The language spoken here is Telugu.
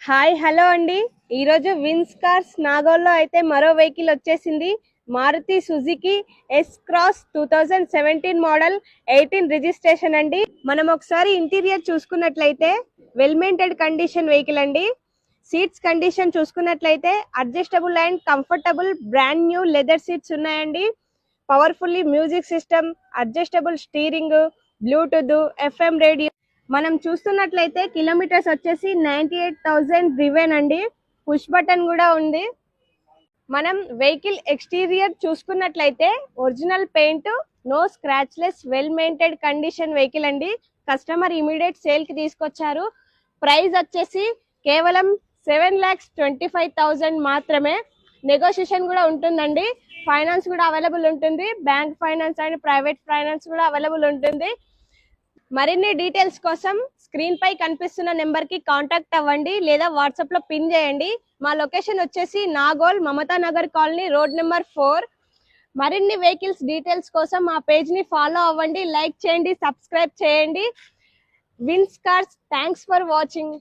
హాయ్ హలో అండి. ఈరోజు విన్స్ కార్స్ నాగోల్లో అయితే మరో వెహికల్ వచ్చేసింది. Maruti Suzuki S cross 2017 model 18 registration అండి. మనం ఒకసారి ఇంటీరియర్ చూసుకున్నట్లయితే వెల్ మెయింటైన్ కండిషన్ వెహికల్ అండి. సీట్స్ కండిషన్ చూసుకున్నట్లయితే adjustable and comfortable brand new leather seats ఉన్నాయండి. Powerfully music system, adjustable steering, bluetooth, FM radio. మనం చూస్తున్నట్లయితే కిలోమీటర్స్ వచ్చేసి 98,000 డ్రివెన్ అండి. పుష్ బటన్ కూడా ఉంది. మనం వెహికల్ ఎక్స్టీరియర్ చూసుకున్నట్లయితే original paint, no scratchless, well maintain condition vehicle అండి. కస్టమర్ ఇమీడియట్ సేల్ కి తీసుకొచ్చారు. ప్రైస్ వచ్చేసి కేవలం 7,25,000 మాత్రమే. నెగోషియేషన్ కూడా ఉంటుందండి. ఫైనాన్స్ కూడా అవైలబుల్ ఉంటుంది. Bank finance and private finance కూడా అవైలబుల్ ఉంటుంది. మరిన్ని డీటెయిల్స్ కోసం స్క్రీన్ పై కనిపిస్తున్న నెంబర్ కి కాంటాక్ట్ అవ్వండి లేదా వాట్సాప్ లో పిన్ చేయండి. మా లొకేషన్ వచ్చేసి Nagole Mamata Nagar colony, road number 4. మరిన్ని వెహికల్స్ డీటెయిల్స్ కోసం మా పేజ్ ని ఫాలో అవ్వండి, లైక్ చేయండి, సబ్స్క్రైబ్ చేయండి. Vins cars, thanks for watching.